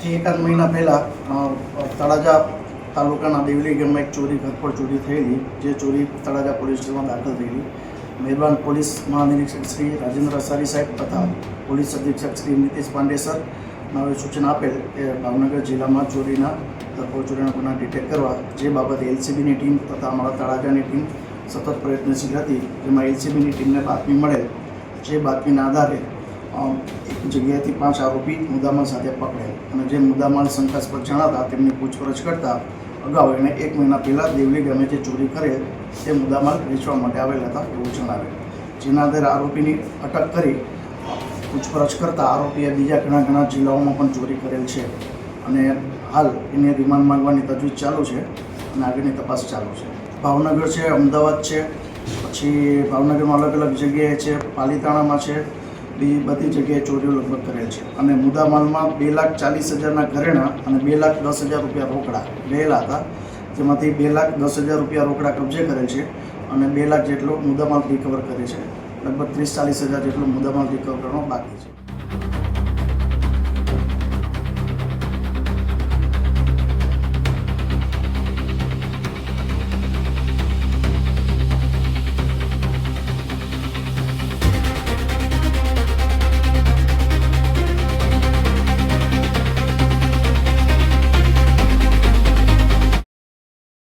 આજથી એકાદ મહિના પહેલાં તળાજા તાલુકાના દેવલી ગામમાં એક ચોરી ઘરફોડ ચોરી થયેલી, જે ચોરી તળાજા પોલીસ સ્ટેશનમાં દાખલ થયેલી. મહેરબાન પોલીસ મહાનિરીક્ષક શ્રી રાજેન્દ્ર અસારી સાહેબ તથા પોલીસ અધિક્ષક શ્રી નીતિશ પાંડે સર હવે સૂચના આપેલ કે ભાવનગર જિલ્લામાં ચોરીના ઘરફોડ ચોરીના ગુના ડિટેક્ટ કરવા, જે બાબતે એલસીબીની ટીમ તથા અમારા તળાજાની ટીમ સતત પ્રયત્નશીલ હતી. જેમાં એલસીબીની ટીમને બાતમી મળેલ, જે બાતમીના આધારે એક જગ્યાએથી 5 આરોપી મુદ્દામાલ સાથે પકડેલ અને જે મુદ્દામાલ શંકાસ્પદ જણાતા તેમની પૂછપરછ કરતા અગાઉ એને 1 મહિના પહેલાં દેવલી ગામે જે ચોરી કરેલ તે મુદ્દામાલ વેચવા માટે આવેલા હતા એવું જણાવેલ. જેના આધારે આરોપીની અટક કરી પૂછપરછ કરતા આરોપીએ બીજા ઘણા જિલ્લાઓમાં પણ ચોરી કરેલ છે અને હાલ એને રિમાન્ડ માંગવાની તજવીજ ચાલુ છે અને આગળની તપાસ ચાલુ છે. ભાવનગર છે, અમદાવાદ છે, પછી ભાવનગરમાં અલગ જગ્યાએ છે, પાલીતાણામાં છે, બીજી બધી જગ્યાએ ચોરીઓ લગભગ કરેલ છે અને મુદ્દામાલમાં 2,40,000ના ઘરેણાં અને 2,10,000 રૂપિયા રોકડા ગયેલા હતા. જેમાંથી 2,10,000 રૂપિયા રોકડા કબજે કરેલ છે અને 2 લાખ જેટલો મુદ્દામાલ રિકવર કરે છે. લગભગ 30-40 હજાર જેટલો મુદ્દામાલ રિકવર કરવાનો બાકી છે.